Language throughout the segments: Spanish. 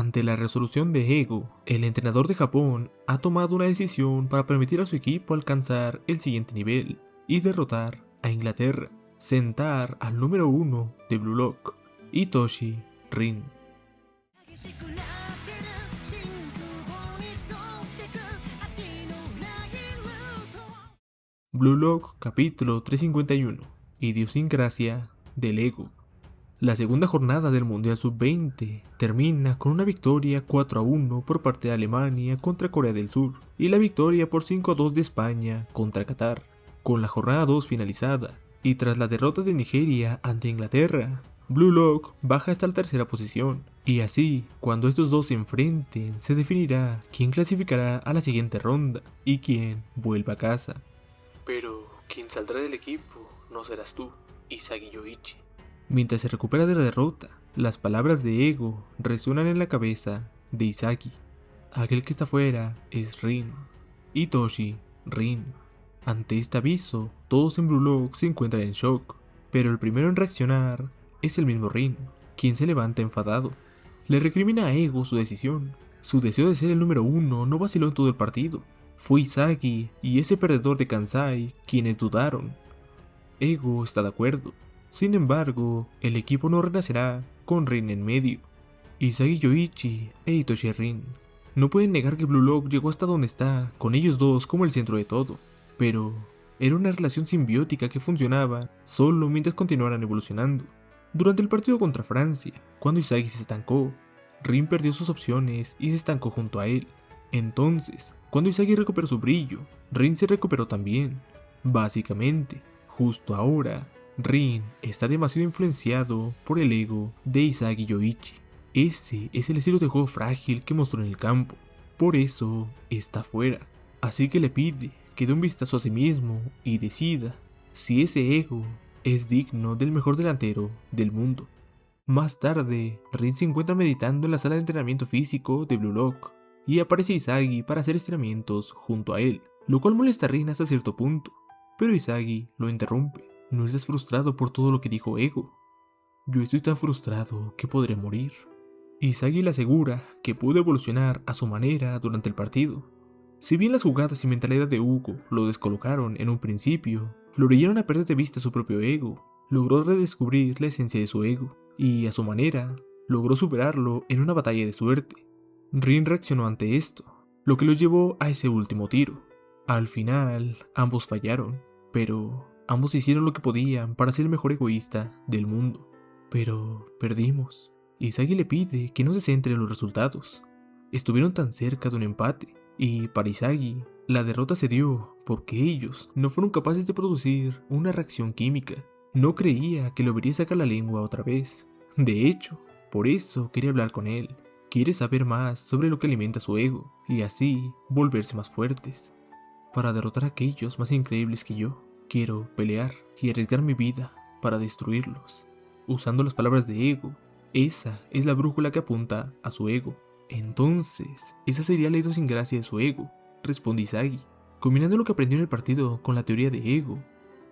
Ante la resolución de Ego, el entrenador de Japón ha tomado una decisión para permitir a su equipo alcanzar el siguiente nivel y derrotar a Inglaterra, sentar al número 1 de Blue Lock, Hitoshi Rin. Blue Lock capítulo 351, Idiosincrasia del Ego. La segunda jornada del Mundial Sub-20 termina con una victoria 4-1 por parte de Alemania contra Corea del Sur y la victoria por 5-2 de España contra Qatar. Con la jornada 2 finalizada y tras la derrota de Nigeria ante Inglaterra, Blue Lock baja hasta la tercera posición y así, cuando estos dos se enfrenten, se definirá quién clasificará a la siguiente ronda y quién vuelve a casa. Pero quien saldrá del equipo no serás tú, Isagi Yoichi. Mientras se recupera de la derrota, las palabras de Ego resuenan en la cabeza de Isagi. Aquel que está fuera es Rin. Hitoshi Rin. Ante este aviso, todos en Blue Lock se encuentran en shock, pero el primero en reaccionar es el mismo Rin, quien se levanta enfadado. Le recrimina a Ego su decisión. Su deseo de ser el número 1 no vaciló en todo el partido. Fue Isagi y ese perdedor de Kansai quienes dudaron. Ego está de acuerdo. Sin embargo, el equipo no renacerá con Rin en medio. Isagi Yoichi e Hitoshi Rin no pueden negar que Blue Lock llegó hasta donde está, con ellos dos como el centro de todo. Pero era una relación simbiótica que funcionaba solo mientras continuaran evolucionando. Durante el partido contra Francia, cuando Isagi se estancó, Rin perdió sus opciones y se estancó junto a él. Entonces, cuando Isagi recuperó su brillo, Rin se recuperó también. Básicamente, justo ahora, Rin está demasiado influenciado por el ego de Isagi Yoichi. Ese es el estilo de juego frágil que mostró en el campo. Por eso está fuera. Así que le pide que dé un vistazo a sí mismo y decida si ese ego es digno del mejor delantero del mundo. Más tarde, Rin se encuentra meditando en la sala de entrenamiento físico de Blue Lock y aparece Isagi para hacer estiramientos junto a él, lo cual molesta a Rin hasta cierto punto, pero Isagi lo interrumpe. ¿No estás frustrado por todo lo que dijo Ego? Yo estoy tan frustrado que podré morir. Isagi le asegura que pudo evolucionar a su manera durante el partido. Si bien las jugadas y mentalidad de Hugo lo descolocaron en un principio, lo obligaron a perder de vista su propio ego. Logró redescubrir la esencia de su ego, y a su manera, logró superarlo en una batalla de suerte. Rin reaccionó ante esto, lo que los llevó a ese último tiro. Al final, ambos fallaron, pero ambos hicieron lo que podían para ser el mejor egoísta del mundo. Pero perdimos. Isagi le pide que no se centre en los resultados. Estuvieron tan cerca de un empate, y para Isagi, la derrota se dio porque ellos no fueron capaces de producir una reacción química. No creía que lo vería sacar la lengua otra vez. De hecho, por eso quería hablar con él. Quiere saber más sobre lo que alimenta su ego, y así volverse más fuertes. Para derrotar a aquellos más increíbles que yo, quiero pelear y arriesgar mi vida para destruirlos. Usando las palabras de Ego, esa es la brújula que apunta a su ego. Entonces, esa sería la idiosincrasia de su ego, responde Isagi, combinando lo que aprendió en el partido con la teoría de Ego.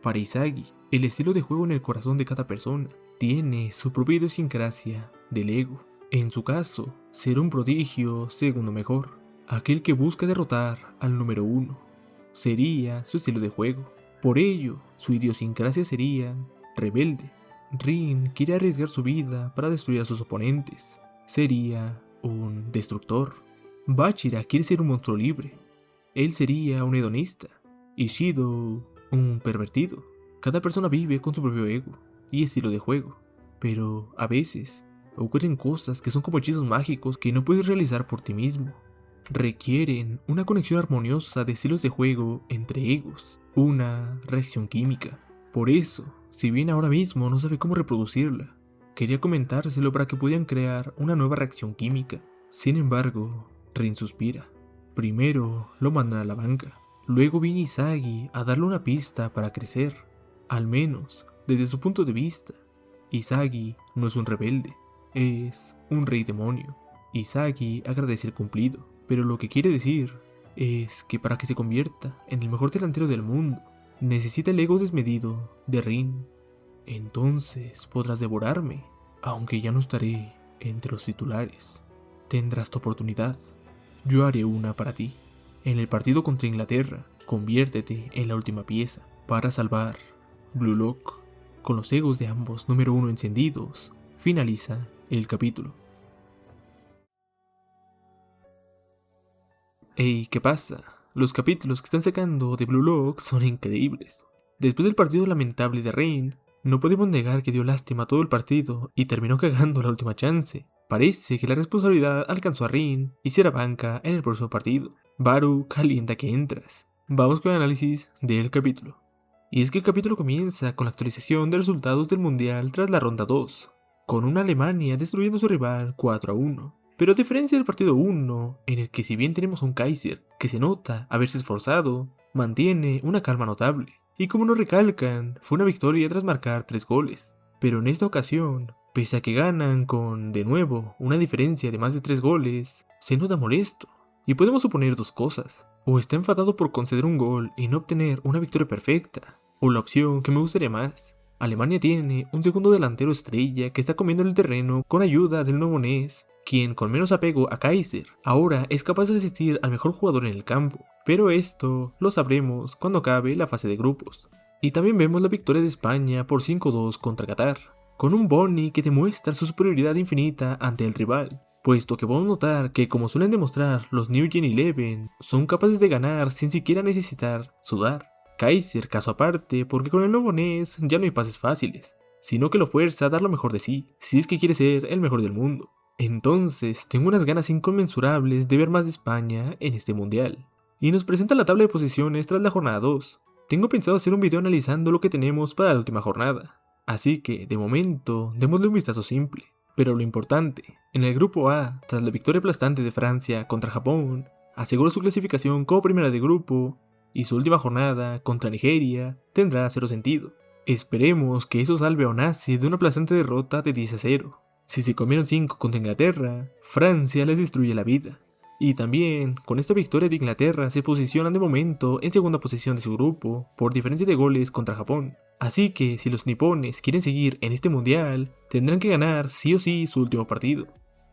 Para Isagi, el estilo de juego en el corazón de cada persona tiene su propia idiosincrasia del ego. En su caso, ser un prodigio segundo mejor, aquel que busca derrotar al número 1, sería su estilo de juego. Por ello, su idiosincrasia sería rebelde. Rin quiere arriesgar su vida para destruir a sus oponentes. Sería un destructor. Bachira quiere ser un monstruo libre. Él sería un hedonista. Y Shido, un pervertido. Cada persona vive con su propio ego y estilo de juego. Pero a veces ocurren cosas que son como hechizos mágicos que no puedes realizar por ti mismo. Requieren una conexión armoniosa de estilos de juego entre egos, una reacción química. Por eso, si bien ahora mismo no sabe cómo reproducirla, quería comentárselo para que pudieran crear una nueva reacción química. Sin embargo, Rin suspira. Primero lo mandan a la banca, luego viene Isagi a darle una pista para crecer. Al menos, desde su punto de vista, Isagi no es un rebelde, es un rey demonio. Isagi agradece el cumplido, pero lo que quiere decir es que para que se convierta en el mejor delantero del mundo, necesita el ego desmedido de Rin. Entonces podrás devorarme, aunque ya no estaré entre los titulares. tendrás tu oportunidad. Yo haré una para ti. En el partido contra Inglaterra, conviértete en la última pieza para salvar Blue Lock. Con los egos de ambos número 1 encendidos, finaliza el capítulo. Ey, ¿qué pasa? Los capítulos que están sacando de Blue Lock son increíbles. Después del partido lamentable de Reign, no podemos negar que dio lástima todo el partido y terminó cagando la última chance. Parece que la responsabilidad alcanzó a Reign y será banca en el próximo partido. Baru, calienta que entras. Vamos con el análisis del capítulo. Y es que el capítulo comienza con la actualización de resultados del mundial tras la ronda 2, con una Alemania destruyendo a su rival 4-1. Pero a diferencia del partido 1, en el que si bien tenemos a un Kaiser que se nota haberse esforzado, mantiene una calma notable. Y como nos recalcan, fue una victoria tras marcar 3 goles. Pero en esta ocasión, pese a que ganan con, de nuevo, una diferencia de más de 3 goles, se nota molesto. Y podemos suponer dos cosas: o está enfadado por conceder un gol y no obtener una victoria perfecta, o la opción que me gustaría más. Alemania tiene un segundo delantero estrella que está comiendo el terreno con ayuda del nuevo Ness, quien con menos apego a Kaiser, ahora es capaz de asistir al mejor jugador en el campo. Pero esto lo sabremos cuando acabe la fase de grupos. Y también vemos la victoria de España por 5-2 contra Qatar, con un Bony que demuestra su superioridad infinita ante el rival, puesto que podemos notar que, como suelen demostrar los New Gen 11, son capaces de ganar sin siquiera necesitar sudar. Kaiser, caso aparte, porque con el nuevo Ness ya no hay pases fáciles, sino que lo fuerza a dar lo mejor de sí, si es que quiere ser el mejor del mundo. Entonces, tengo unas ganas inconmensurables de ver más de España en este mundial. Y nos presenta la tabla de posiciones tras la jornada 2. Tengo pensado hacer un video analizando lo que tenemos para la última jornada, así que, de momento, démosle un vistazo simple. Pero lo importante, en el grupo A, tras la victoria aplastante de Francia contra Japón, aseguró su clasificación como primera de grupo, y su última jornada contra Nigeria tendrá 0 sentido. Esperemos que eso salve a Onasi de una aplastante derrota de 10-0. Si se comieron 5 contra Inglaterra, Francia les destruye la vida. Y también, con esta victoria de Inglaterra se posicionan de momento en segunda posición de su grupo, por diferencia de goles contra Japón. Así que si los nipones quieren seguir en este mundial, tendrán que ganar sí o sí su último partido.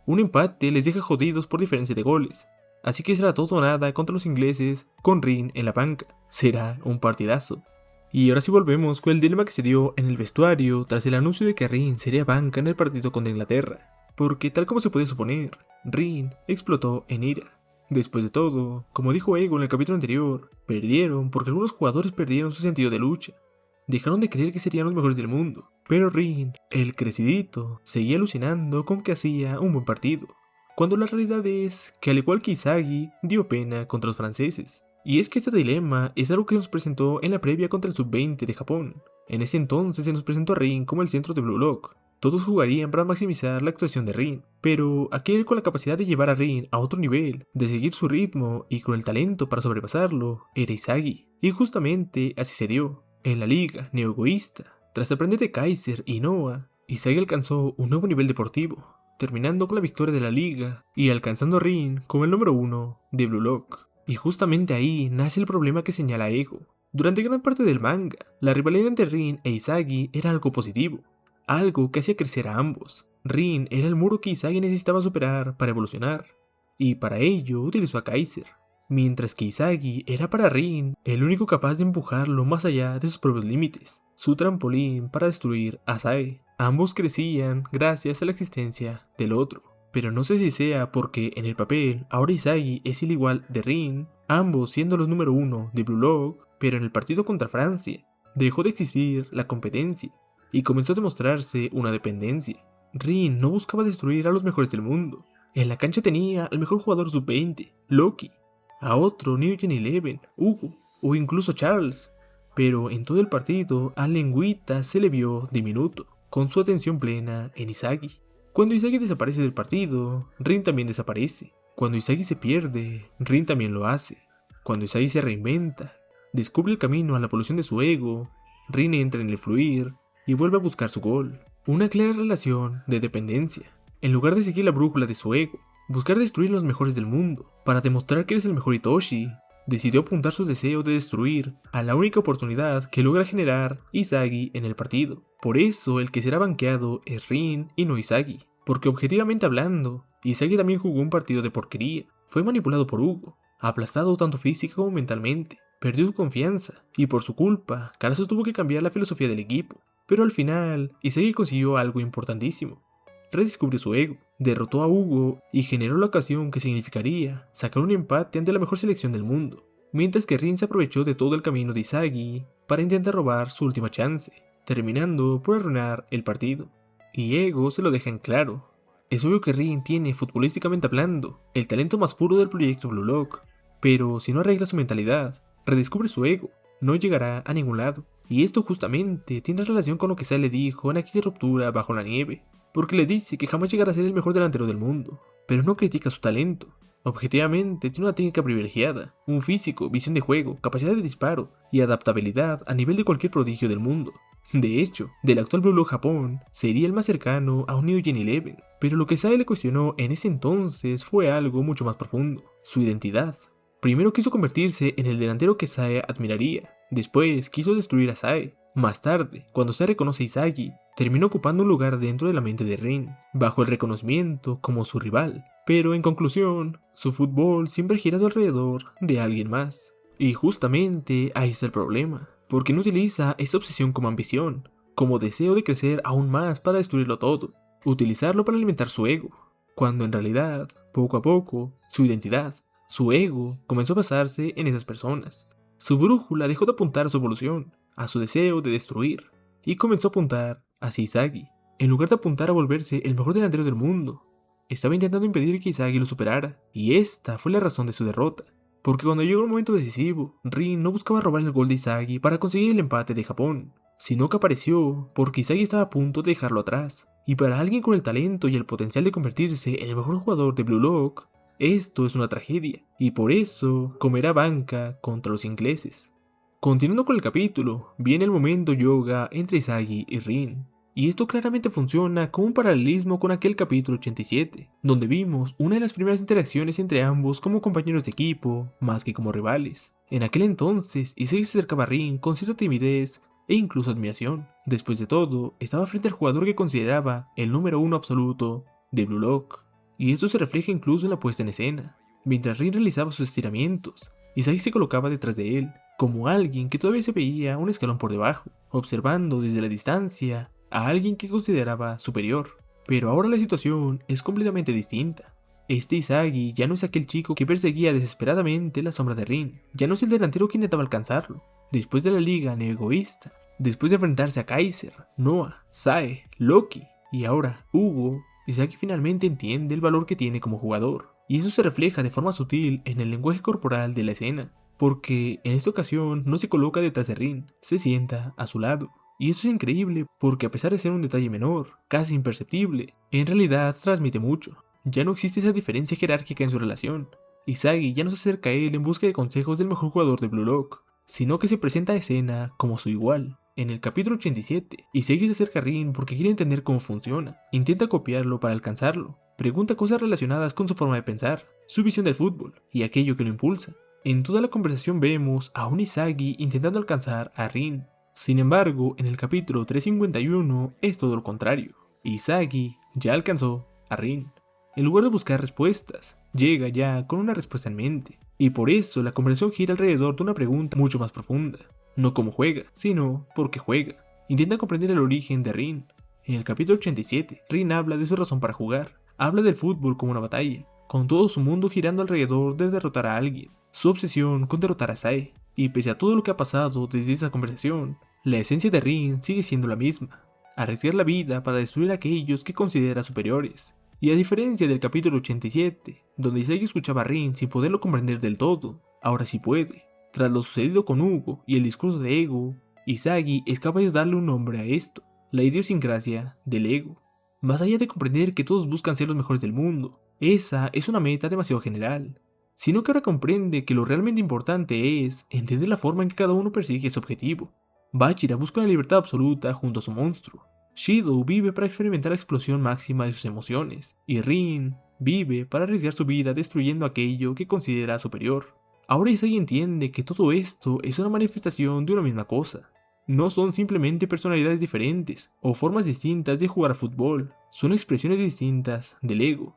Un empate les deja jodidos por diferencia de goles, así que será todo o nada contra los ingleses con Reign en la banca. Será un partidazo. Y ahora sí volvemos con el dilema que se dio en el vestuario tras el anuncio de que Reign sería banca en el partido contra Inglaterra, porque tal como se podía suponer, Reign explotó en ira. Después de todo, como dijo Ego en el capítulo anterior, perdieron porque algunos jugadores perdieron su sentido de lucha. Dejaron de creer que serían los mejores del mundo, pero Reign, el crecidito, seguía alucinando con que hacía un buen partido, cuando la realidad es que, al igual que Izagi, dio pena contra los franceses. Y es que este dilema es algo que nos presentó en la previa contra el Sub-20 de Japón. En ese entonces se nos presentó a Reign como el centro de Blue Lock. Todos jugarían para maximizar la actuación de Reign, pero aquel con la capacidad de llevar a Reign a otro nivel, de seguir su ritmo y con el talento para sobrepasarlo, era Izagi. Y justamente así se dio. En la liga neoegoísta, tras aprender de Kaiser y Noah, Izagi alcanzó un nuevo nivel deportivo, terminando con la victoria de la liga y alcanzando a Reign como el número 1 de Blue Lock. Y justamente ahí nace el problema que señala Ego. Durante gran parte del manga, la rivalidad entre Reign e Izagi era algo positivo, algo que hacía crecer a ambos. Reign era el muro que Izagi necesitaba superar para evolucionar, y para ello utilizó a Kaiser, mientras que Izagi era para Reign el único capaz de empujarlo más allá de sus propios límites, su trampolín para destruir a Sae. Ambos crecían gracias a la existencia del otro. Pero no sé si sea porque en el papel ahora Izagi es el igual de Reign, ambos siendo los número 1 de Blue Lock, pero en el partido contra Francia dejó de existir la competencia y comenzó a demostrarse una dependencia. Reign no buscaba destruir a los mejores del mundo. En la cancha tenía al mejor jugador sub-20, Loki, a otro New Gen 11, Hugo, o incluso Charles, pero en todo el partido a Lengüita se le vio diminuto, con su atención plena en Izagi. Cuando Izagi desaparece del partido, Reign también desaparece. Cuando Izagi se pierde, Reign también lo hace. Cuando Izagi se reinventa, descubre el camino a la evolución de su ego, Reign entra en el fluir y vuelve a buscar su gol. Una clara relación de dependencia. En lugar de seguir la brújula de su ego, buscar destruir a los mejores del mundo, para demostrar que eres el mejor Itoshi, decidió apuntar su deseo de destruir a la única oportunidad que logra generar Izagi en el partido. Por eso el que será banqueado es Reign y no Izagi. porque objetivamente hablando, Izagi también jugó un partido de porquería, fue manipulado por Hugo, aplastado tanto física como mentalmente, perdió su confianza, y por su culpa, Carazo tuvo que cambiar la filosofía del equipo, pero al final, Izagi consiguió algo importantísimo. Redescubrió su ego, derrotó a Hugo y generó la ocasión que significaría sacar un empate ante la mejor selección del mundo, mientras que Rin se aprovechó de todo el camino de Izagi para intentar robar su última chance, terminando por arruinar el partido. Y Ego se lo deja en claro. Es obvio que Rin tiene, futbolísticamente hablando, el talento más puro del proyecto Blue Lock, pero si no arregla su mentalidad, redescubre su ego, no llegará a ningún lado. Y esto justamente tiene relación con lo que Sai le dijo en aquella ruptura bajo la nieve, porque le dice que jamás llegará a ser el mejor delantero del mundo, pero no critica su talento. Objetivamente tiene una técnica privilegiada, un físico, visión de juego, capacidad de disparo y adaptabilidad a nivel de cualquier prodigio del mundo. De hecho, del actual Blue Lock Japón, sería el más cercano a un New Gen 11, pero lo que Sai le cuestionó en ese entonces fue algo mucho más profundo, su identidad. Primero quiso convertirse en el delantero que Sai admiraría, después quiso destruir a Sai. Más tarde, cuando Sai reconoce a Izagi, terminó ocupando un lugar dentro de la mente de Rin, bajo el reconocimiento como su rival. Pero en conclusión, su fútbol siempre ha girado alrededor de alguien más. Y justamente ahí está el problema, porque no utiliza esa obsesión como ambición, como deseo de crecer aún más para destruirlo todo, utilizarlo para alimentar su ego, cuando en realidad, poco a poco, su identidad, su ego, comenzó a basarse en esas personas. Su brújula dejó de apuntar a su evolución, a su deseo de destruir, y comenzó a apuntar hacia Izagi, en lugar de apuntar a volverse el mejor delantero del mundo. Estaba intentando impedir que Izagi lo superara, y esta fue la razón de su derrota. Porque cuando llegó el momento decisivo, Rin no buscaba robar el gol de Izagi para conseguir el empate de Japón, sino que apareció porque Izagi estaba a punto de dejarlo atrás. Y para alguien con el talento y el potencial de convertirse en el mejor jugador de Blue Lock, esto es una tragedia, y por eso comerá banca contra los ingleses. Continuando con el capítulo, viene el momento yoga entre Izagi y Rin. Y esto claramente funciona como un paralelismo con aquel capítulo 87, donde vimos una de las primeras interacciones entre ambos como compañeros de equipo, más que como rivales. En aquel entonces, Izagi se acercaba a Rin con cierta timidez e incluso admiración. Después de todo, estaba frente al jugador que consideraba el número 1 absoluto de Blue Lock. Y esto se refleja incluso en la puesta en escena. Mientras Rin realizaba sus estiramientos, Izagi se colocaba detrás de él, como alguien que todavía se veía un escalón por debajo, observando desde la distancia a alguien que consideraba superior. Pero ahora la situación es completamente distinta. Este Izagi ya no es aquel chico que perseguía desesperadamente la sombra de Rin, ya no es el delantero que intentaba alcanzarlo. Después de la liga neo-egoísta, después de enfrentarse a Kaiser, Noah, Sae, Loki y ahora Hugo, Izagi finalmente entiende el valor que tiene como jugador. Y eso se refleja de forma sutil en el lenguaje corporal de la escena, porque en esta ocasión no se coloca detrás de Rin, se sienta a su lado. Y eso es increíble porque a pesar de ser un detalle menor, casi imperceptible, en realidad transmite mucho. Ya no existe esa diferencia jerárquica en su relación. Izagi ya no se acerca a él en busca de consejos del mejor jugador de Blue Lock, sino que se presenta a escena como su igual. En el capítulo 87, Izagi se acerca a Rin porque quiere entender cómo funciona, intenta copiarlo para alcanzarlo, pregunta cosas relacionadas con su forma de pensar, su visión del fútbol y aquello que lo impulsa. En toda la conversación vemos a un Izagi intentando alcanzar a Rin. Sin embargo, en el capítulo 351 es todo lo contrario. Izagi ya alcanzó a Rin. En lugar de buscar respuestas, llega ya con una respuesta en mente. Y por eso la conversación gira alrededor de una pregunta mucho más profunda. No cómo juega, sino por qué juega. Intenta comprender el origen de Rin. En el capítulo 87, Rin habla de su razón para jugar. Habla del fútbol como una batalla, con todo su mundo girando alrededor de derrotar a alguien. Su obsesión con derrotar a Sae. Y pese a todo lo que ha pasado desde esa conversación, la esencia de Rin sigue siendo la misma. Arriesgar la vida para destruir a aquellos que considera superiores. Y a diferencia del capítulo 87, donde Izagi escuchaba a Rin sin poderlo comprender del todo, ahora sí puede. Tras lo sucedido con Hugo y el discurso de Ego, Izagi es capaz de darle un nombre a esto, la idiosincrasia del ego. Más allá de comprender que todos buscan ser los mejores del mundo, esa es una meta demasiado general, sino que ahora comprende que lo realmente importante es entender la forma en que cada uno persigue ese objetivo. Bachira busca la libertad absoluta junto a su monstruo. Shido vive para experimentar la explosión máxima de sus emociones, y Rin vive para arriesgar su vida destruyendo aquello que considera superior. Ahora Izagi entiende que todo esto es una manifestación de una misma cosa. no son simplemente personalidades diferentes o formas distintas de jugar a fútbol, son expresiones distintas del ego.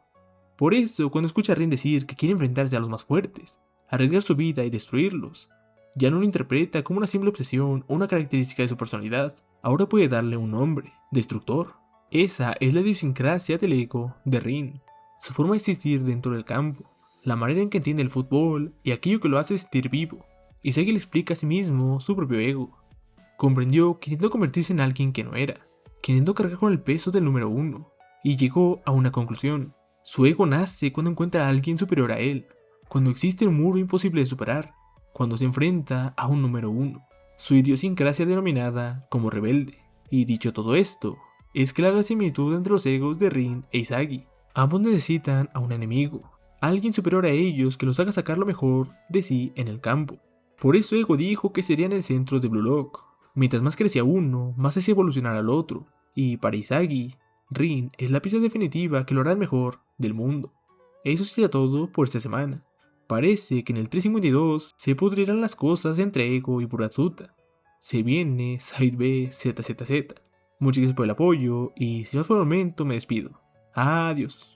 Por eso, cuando escucha a Rin decir que quiere enfrentarse a los más fuertes, arriesgar su vida y destruirlos, ya no lo interpreta como una simple obsesión o una característica de su personalidad, ahora puede darle un nombre: destructor. Esa es la idiosincrasia del ego de Rin, su forma de existir dentro del campo, la manera en que entiende el fútbol y aquello que lo hace sentir vivo. Isagi le explica a sí mismo su propio ego. Comprendió que intentó convertirse en alguien que no era, que intentó cargar con el peso del número 1, y llegó a una conclusión. Su ego nace cuando encuentra a alguien superior a él, cuando existe un muro imposible de superar, cuando se enfrenta a un número 1, su idiosincrasia denominada como rebelde. Y dicho todo esto, es clara la similitud entre los egos de Rin e Isagi. Ambos necesitan a un enemigo, alguien superior a ellos que los haga sacar lo mejor de sí en el campo. Por eso Ego dijo que serían el centro de Blue Lock. Mientras más crecía uno, más hacía evolucionar al otro, y para Isagi, Rin es la pieza definitiva que lo hará el mejor del mundo. Eso sería todo por esta semana. Parece que en el 352 se pudrirán las cosas entre Ego y Buratsuta. Se viene Side B ZZZ. Muchas gracias por el apoyo y sin más por el momento me despido. Adiós.